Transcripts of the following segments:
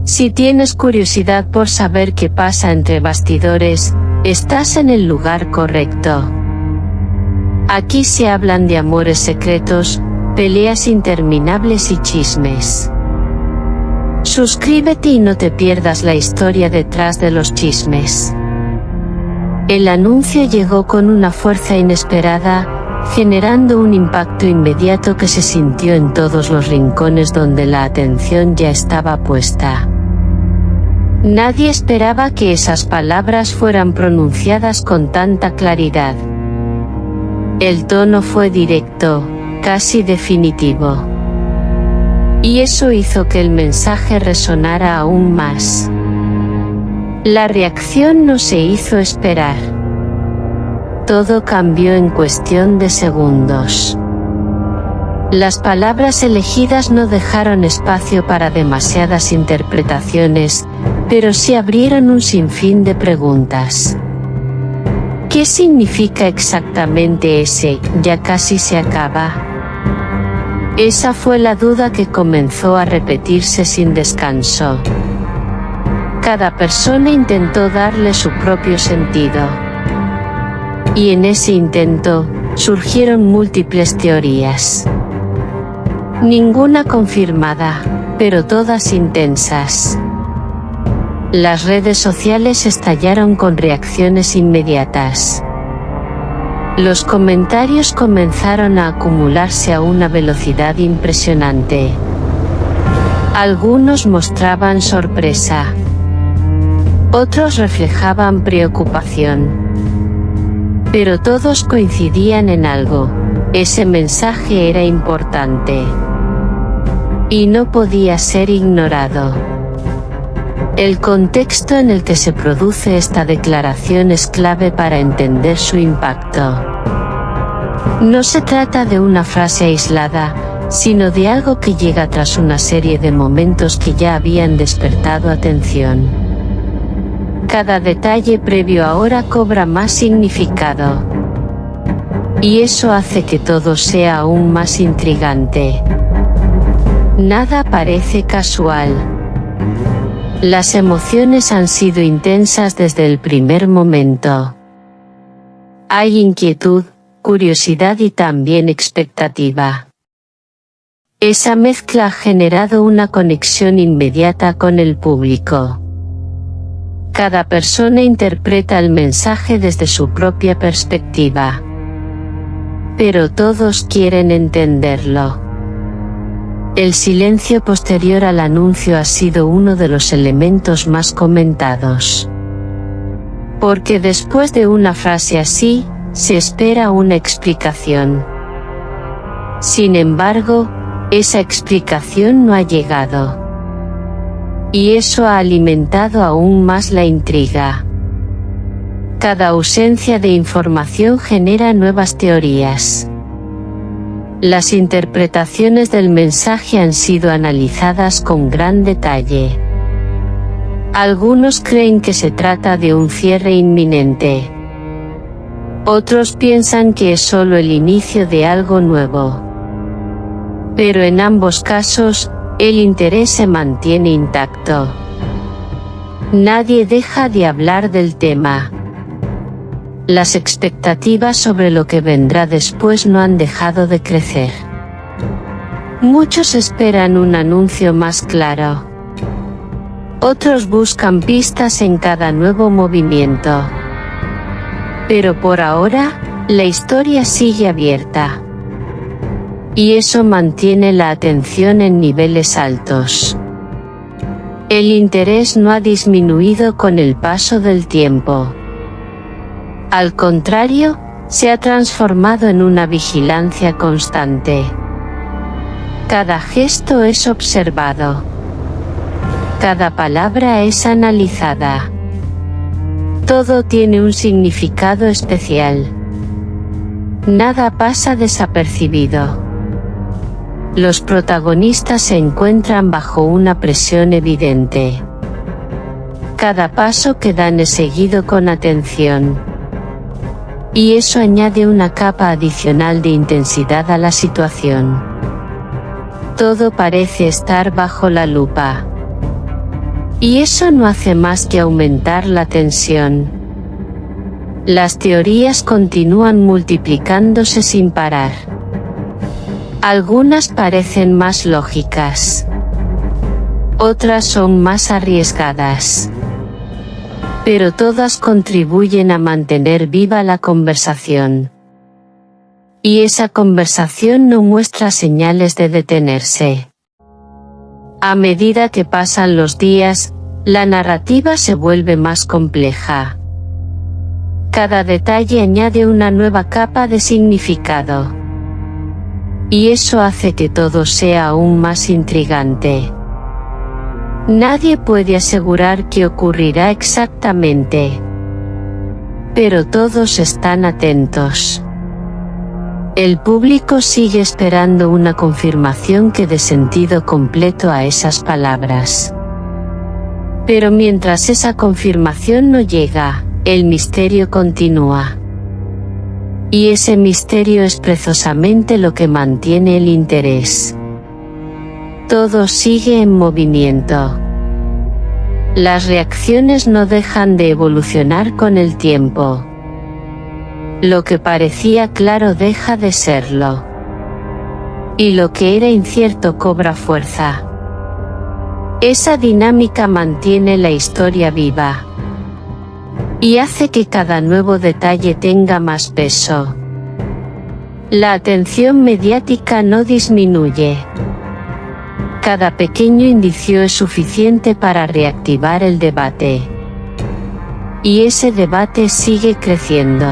Si tienes curiosidad por saber qué pasa entre bastidores, estás en el lugar correcto. Aquí se hablan de amores secretos, peleas interminables y chismes. Suscríbete y no te pierdas la historia detrás de los chismes. El anuncio llegó con una fuerza inesperada, generando un impacto inmediato que se sintió en todos los rincones donde la atención ya estaba puesta. Nadie esperaba que esas palabras fueran pronunciadas con tanta claridad. El tono fue directo, casi definitivo. Y eso hizo que el mensaje resonara aún más. La reacción no se hizo esperar. Todo cambió en cuestión de segundos. Las palabras elegidas no dejaron espacio para demasiadas interpretaciones, pero sí abrieron un sinfín de preguntas. ¿Qué significa exactamente ese "ya casi se acaba"? Esa fue la duda que comenzó a repetirse sin descanso. Cada persona intentó darle su propio sentido. Y en ese intento, surgieron múltiples teorías. Ninguna confirmada, pero todas intensas. Las redes sociales estallaron con reacciones inmediatas. Los comentarios comenzaron a acumularse a una velocidad impresionante. Algunos mostraban sorpresa. Otros reflejaban preocupación. Pero todos coincidían en algo: ese mensaje era importante. Y no podía ser ignorado. El contexto en el que se produce esta declaración es clave para entender su impacto. No se trata de una frase aislada, sino de algo que llega tras una serie de momentos que ya habían despertado atención. Cada detalle previo ahora cobra más significado. Y eso hace que todo sea aún más intrigante. Nada parece casual. Las emociones han sido intensas desde el primer momento. Hay inquietud, curiosidad y también expectativa. Esa mezcla ha generado una conexión inmediata con el público. Cada persona interpreta el mensaje desde su propia perspectiva. Pero todos quieren entenderlo. El silencio posterior al anuncio ha sido uno de los elementos más comentados. Porque después de una frase así, se espera una explicación. Sin embargo, esa explicación no ha llegado. Y eso ha alimentado aún más la intriga. Cada ausencia de información genera nuevas teorías. Las interpretaciones del mensaje han sido analizadas con gran detalle. Algunos creen que se trata de un cierre inminente. Otros piensan que es solo el inicio de algo nuevo. Pero en ambos casos, el interés se mantiene intacto. Nadie deja de hablar del tema. Las expectativas sobre lo que vendrá después no han dejado de crecer. Muchos esperan un anuncio más claro. Otros buscan pistas en cada nuevo movimiento. Pero por ahora, la historia sigue abierta. Y eso mantiene la atención en niveles altos. El interés no ha disminuido con el paso del tiempo. Al contrario, se ha transformado en una vigilancia constante. Cada gesto es observado. Cada palabra es analizada. Todo tiene un significado especial. Nada pasa desapercibido. Los protagonistas se encuentran bajo una presión evidente. Cada paso que dan es seguido con atención. Y eso añade una capa adicional de intensidad a la situación. Todo parece estar bajo la lupa. Y eso no hace más que aumentar la tensión. Las teorías continúan multiplicándose sin parar. Algunas parecen más lógicas. Otras son más arriesgadas. Pero todas contribuyen a mantener viva la conversación. Y esa conversación no muestra señales de detenerse. A medida que pasan los días, la narrativa se vuelve más compleja. Cada detalle añade una nueva capa de significado. Y eso hace que todo sea aún más intrigante. Nadie puede asegurar qué ocurrirá exactamente. Pero todos están atentos. El público sigue esperando una confirmación que dé sentido completo a esas palabras. Pero mientras esa confirmación no llega, el misterio continúa. Y ese misterio es precisamente lo que mantiene el interés. Todo sigue en movimiento. Las reacciones no dejan de evolucionar con el tiempo. Lo que parecía claro deja de serlo. Y lo que era incierto cobra fuerza. Esa dinámica mantiene la historia viva. Y hace que cada nuevo detalle tenga más peso. La atención mediática no disminuye. Cada pequeño indicio es suficiente para reactivar el debate. Y ese debate sigue creciendo.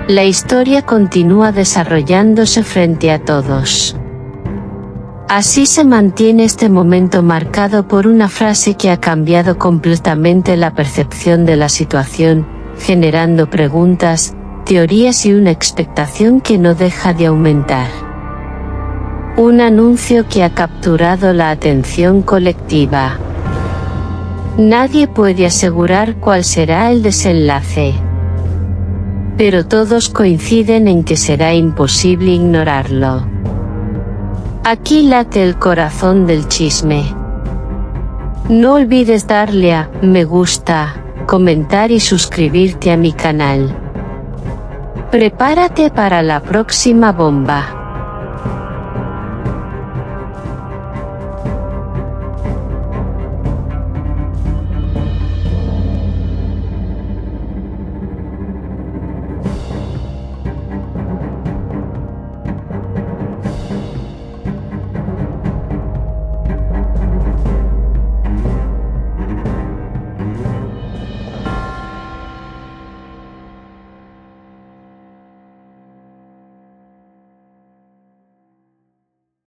La historia continúa desarrollándose frente a todos. Así se mantiene este momento marcado por una frase que ha cambiado completamente la percepción de la situación, generando preguntas, teorías y una expectación que no deja de aumentar. Un anuncio que ha capturado la atención colectiva. Nadie puede asegurar cuál será el desenlace. Pero todos coinciden en que será imposible ignorarlo. Aquí late el corazón del chisme. No olvides darle a me gusta, comentar y suscribirte a mi canal. Prepárate para la próxima bomba.